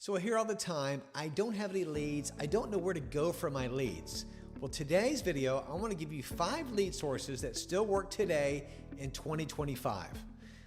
So I hear all the time, I don't have any leads. I don't know where to go for my leads. Well, today's video, I want to give you 5 lead sources that still work today in 2025.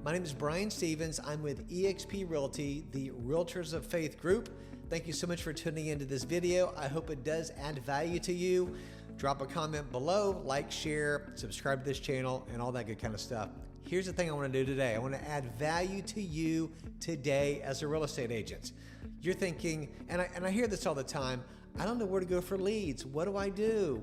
My name is Brian Stevens. I'm with eXp Realty, the Realtors of Faith group. Thank you so much for tuning into this video. I hope it does add value to you. Drop a comment below, like, share, subscribe to this channel, and all that good kind of stuff. Here's the thing I want to do today. I want to add value to you today as a real estate agent. You're thinking, and I hear this all the time, I don't know where to go for leads. What do I do?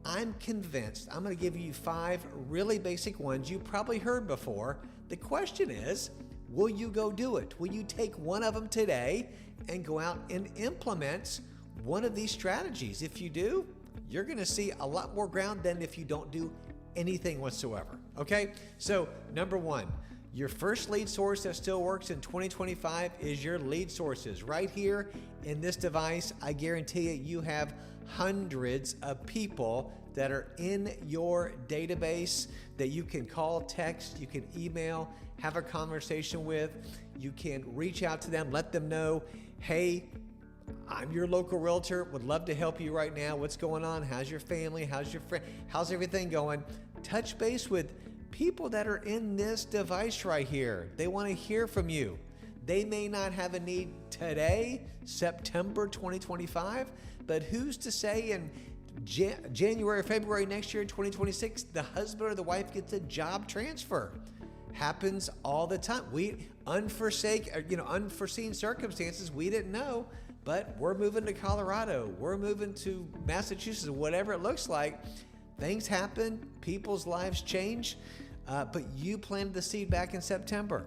I'm convinced I'm going to give you 5 really basic ones you probably heard before. The question is, will you go do it? Will you take one of them today and go out and implement one of these strategies? If you do, you're going to see a lot more ground than if you don't do anything whatsoever. Okay, so number 1, your first lead source that still works in 2025 is your lead sources. Right here in this device, I guarantee you have hundreds of people that are in your database that you can call, text, you can email, have a conversation with. You can reach out to them, let them know, hey, I'm your local realtor, would love to help you right now. What's going on? How's your family? How's your friend? How's everything going? Touch base with people that are in this device right here. They want to hear from you. They may not have a need today, September 2025, but who's to say in January or February next year, 2026, the husband or the wife gets a job transfer. Happens all the time. Unforeseen circumstances, we didn't know, but we're moving to Colorado, we're moving to Massachusetts, whatever it looks like. Things happen, people's lives change, but you planted the seed back in September.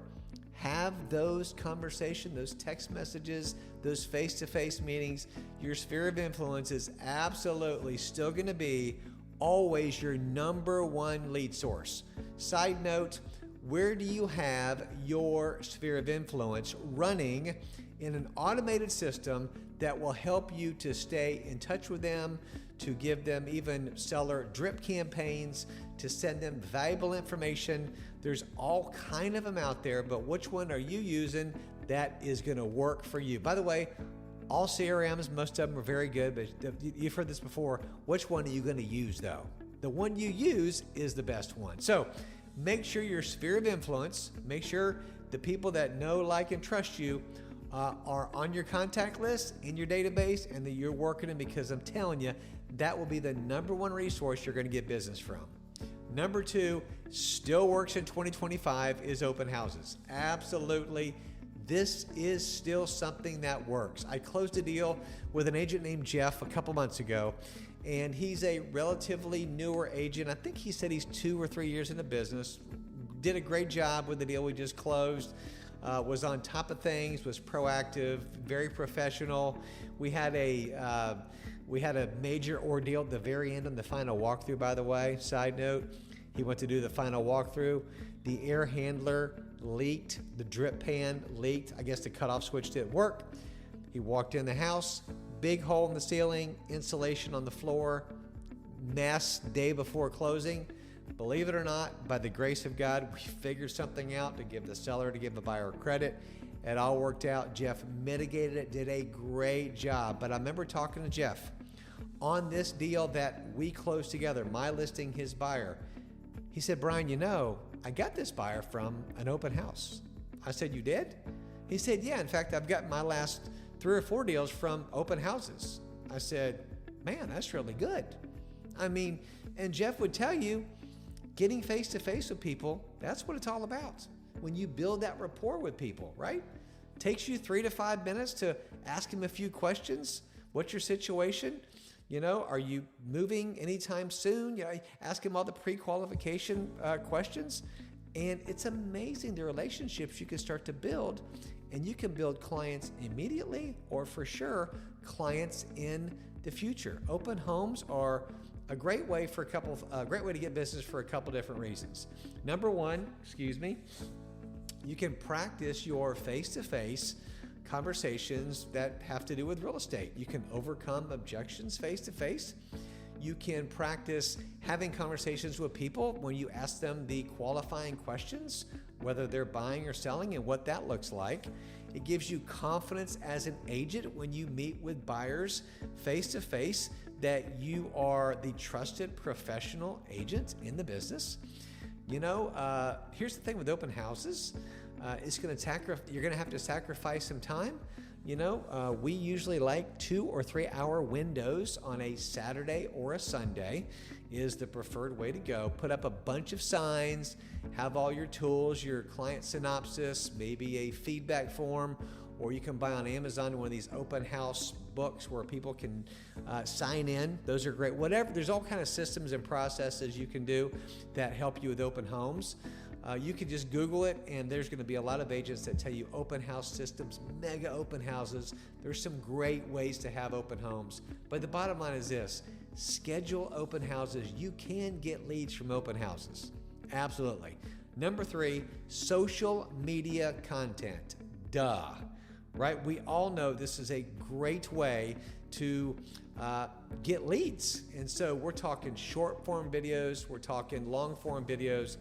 Have those conversations, those text messages, those face-to-face meetings. Your sphere of influence is absolutely still going to be always your number 1 lead source. Side note, where do you have your sphere of influence running in an automated system that will help you to stay in touch with them, to give them even seller drip campaigns, to send them valuable information? There's all kind of them out there, but which one are you using that is going to work for you? By the way, all CRMs, most of them are very good, but you've heard this before. Which one are you going to use though? The one you use is the best one. So make sure your sphere of influence, make sure the people that know, like, and trust you are on your contact list, in your database, and that you're working them, because I'm telling you, that will be the number 1 resource you're going to get business from. Number 2, still works in 2025, is open houses. Absolutely. This is still something that works. I closed a deal with an agent named Jeff a couple months ago, and he's a relatively newer agent. I think he said he's 2 or 3 years in the business. Did a great job with the deal we just closed. Was on top of things, was proactive, very professional. We had a major ordeal at the very end on the final walkthrough, by the way. Side note, he went to do the final walkthrough. The air handler leaked, the drip pan leaked. I guess the cutoff switch didn't work. He walked in the house, big hole in the ceiling, insulation on the floor, mess day before closing. Believe it or not, by the grace of God, we figured something out to give the seller, to give the buyer credit. It all worked out. Jeff mitigated it, did a great job. But I remember talking to Jeff on this deal that we closed together, my listing, his buyer. He said, Brian, I got this buyer from an open house. I said, you did? He said, yeah. In fact, I've gotten my last 3 or 4 deals from open houses. I said, man, that's really good. And Jeff would tell you, getting face-to-face with people, that's what it's all about. When you build that rapport with people, right? Takes you 3 to 5 minutes to ask them a few questions. What's your situation? Are you moving anytime soon? Ask them all the pre-qualification questions. And it's amazing the relationships you can start to build, and you can build clients immediately, or for sure, clients in the future. Open homes are a great way to get business for a couple different reasons. Number 1, you can practice your face-to-face conversations that have to do with real estate. You can overcome objections face-to-face. You can practice having conversations with people when you ask them the qualifying questions, whether they're buying or selling and what that looks like. It gives you confidence as an agent when you meet with buyers face to face that you are the trusted professional agent in the business. Here's the thing with open houses. You're going to have to sacrifice some time. We usually like 2 or 3 hour windows on a Saturday or a Sunday is the preferred way to go. Put up a bunch of signs, have all your tools, your client synopsis, maybe a feedback form, or you can buy on Amazon one of these open house books where people can sign in. Those are great. Whatever, there's all kind of systems and processes you can do that help you with open homes. You can just Google it, and there's going to be a lot of agents that tell you open house systems, mega open houses. There's some great ways to have open homes. But the bottom line is this: schedule open houses. You can get leads from open houses. Absolutely. Number 3, social media content. Duh. Right? We all know this is a great way to get leads. And so we're talking short form videos, we're talking long form videos.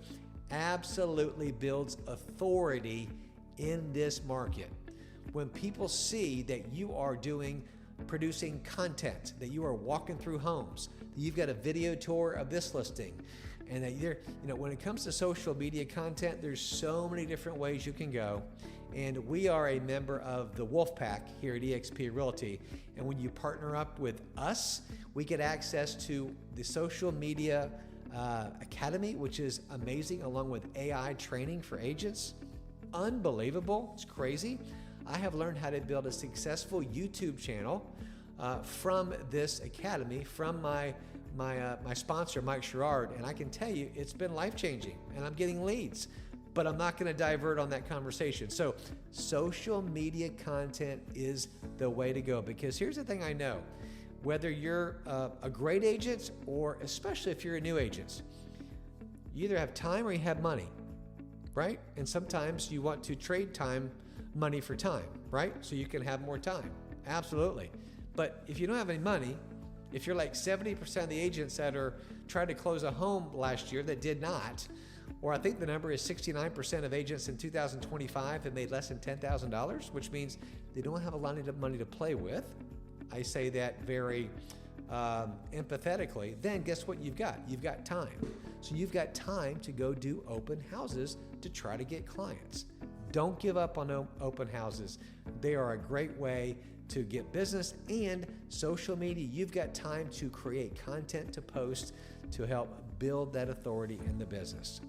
Absolutely builds authority in this market. When people see that you are producing content, that you are walking through homes, that you've got a video tour of this listing, and that when it comes to social media content, there's so many different ways you can go. And we are a member of the Wolf Pack here at eXp Realty. And when you partner up with us, we get access to the social media Academy, which is amazing, along with AI training for agents. Unbelievable. It's crazy. I have learned how to build a successful YouTube channel from this academy, from my sponsor, Mike Sherrard, and I can tell you it's been life-changing, and I'm getting leads. But I'm not going to divert on that conversation. So social media content is the way to go, because here's the thing I know. Whether you're a great agent, or especially if you're a new agent, you either have time or you have money, right? And sometimes you want to trade money for time, right? So you can have more time. Absolutely. But if you don't have any money, if you're like 70% of the agents that are trying to close a home last year that did not, or I think the number is 69% of agents in 2025 have made less than $10,000, which means they don't have a lot of money to play with. I say that very empathetically. Then guess what you've got? You've got time. So you've got time to go do open houses to try to get clients. Don't give up on open houses. They are a great way to get business, and social media. You've got time to create content to post to help build that authority in the business.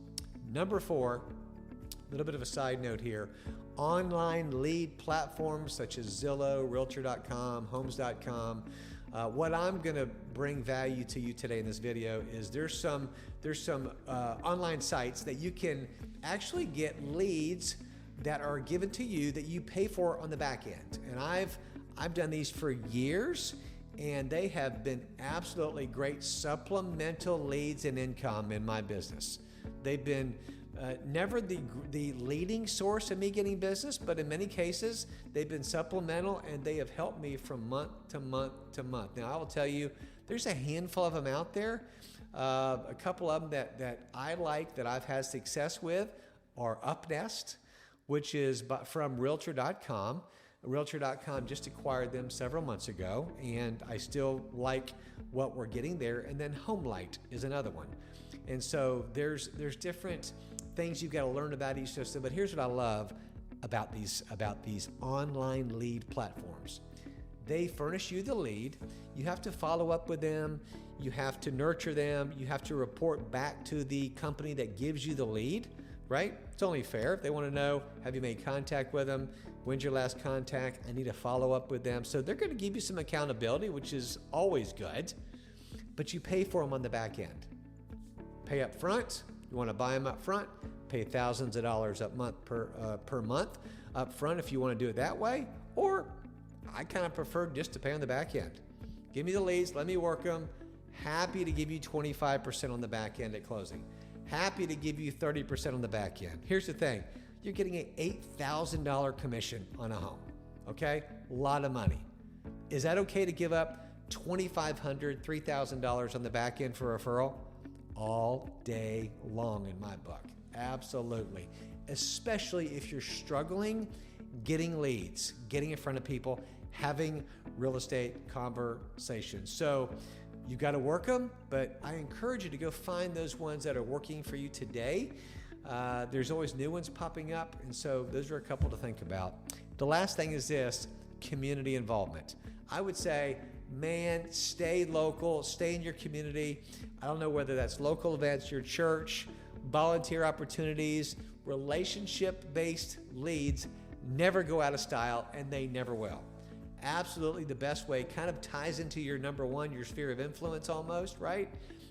Number 4, a little bit of a side note here. Online lead platforms such as Zillow, Realtor.com, Homes.com. What I'm going to bring value to you today in this video is there's some online sites that you can actually get leads that are given to you that you pay for on the back end. And I've done these for years, and they have been absolutely great supplemental leads and income in my business. They've been never the leading source of me getting business, but in many cases, they've been supplemental, and they have helped me from month to month to month. Now, I will tell you, there's a handful of them out there. A couple of them that I like, that I've had success with, are UpNest, which is from Realtor.com. Realtor.com just acquired them several months ago, and I still like what we're getting there. And then HomeLight is another one. And so there's different things you've got to learn about each system. But here's what I love about these online lead platforms. They furnish you the lead. You have to follow up with them. You have to nurture them. You have to report back to the company that gives you the lead, right? It's only fair. If they want to know, have you made contact with them? When's your last contact? I need to follow up with them. So they're going to give you some accountability, which is always good, but you pay for them on the back end. Pay up front. You want to buy them up front, pay thousands of dollars per month up front if you want to do it that way. Or I kind of prefer just to pay on the back end. Give me the leads, let me work them. Happy to give you 25% on the back end at closing. Happy to give you 30% on the back end. Here's the thing. You're getting an $8,000 commission on a home, okay? A lot of money. Is that okay to give up $2,500, $3,000 on the back end for referral? All day long in my book. Absolutely. Especially if you're struggling getting leads, getting in front of people, having real estate conversations. So you got to work them, but I encourage you to go find those ones that are working for you today. There's always new ones popping up, and so those are a couple to think about. The last thing is this: community involvement. I would say, man, stay local, stay in your community. I don't know whether that's local events, your church, volunteer opportunities, relationship-based leads never go out of style, and they never will. Absolutely the best way, kind of ties into your number one, your sphere of influence almost, right?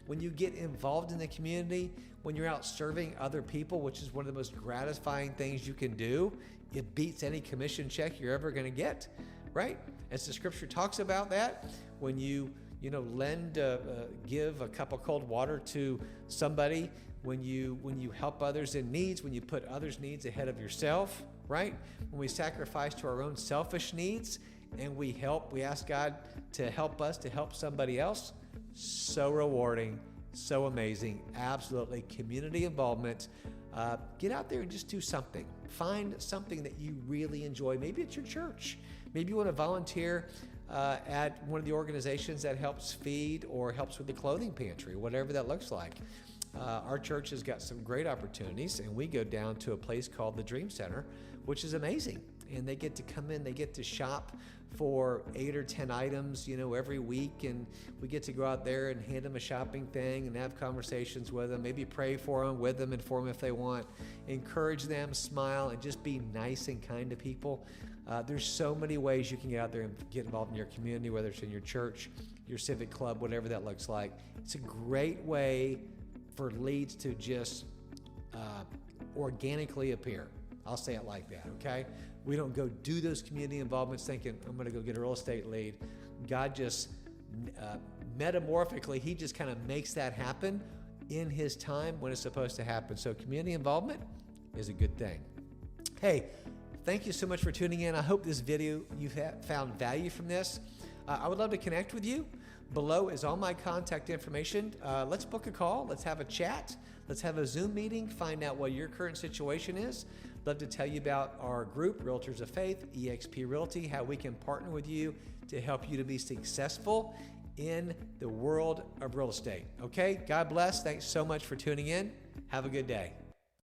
When you get involved in the community, when you're out serving other people, which is one of the most gratifying things you can do, it beats any commission check you're ever going to get, right? As the scripture talks about that, when you give a cup of cold water to somebody, when you help others in needs, when you put others' needs ahead of yourself, right? When we sacrifice to our own selfish needs and we ask God to help us to help somebody else. So rewarding, so amazing. Absolutely. Community involvement. Get out there and just do something. Find something that you really enjoy. Maybe it's your church. Maybe you want to volunteer at one of the organizations that helps feed or helps with the clothing pantry, whatever that looks like. Our church has got some great opportunities, and we go down to a place called the Dream Center, which is amazing. And they get to come in, they get to shop for 8 or 10 items, every week. And we get to go out there and hand them a shopping thing and have conversations with them, maybe pray for them, with them, and for them if they want, encourage them, smile, and just be nice and kind to people. There's so many ways you can get out there and get involved in your community, whether it's in your church, your civic club, whatever that looks like. It's a great way for leads to just organically appear. I'll say it like that, okay? We don't go do those community involvements thinking, I'm going to go get a real estate lead. God just metamorphically, he just kind of makes that happen in his time when it's supposed to happen. So community involvement is a good thing. Hey, thank you so much for tuning in. I hope this video, you've found value from this. I would love to connect with you. Below is all my contact information. Let's book a call. Let's have a chat. Let's have a Zoom meeting. Find out what your current situation is. Love to tell you about our group, Realtors of Faith, EXP Realty, how we can partner with you to help you to be successful in the world of real estate. Okay? God bless. Thanks so much for tuning in. Have a good day.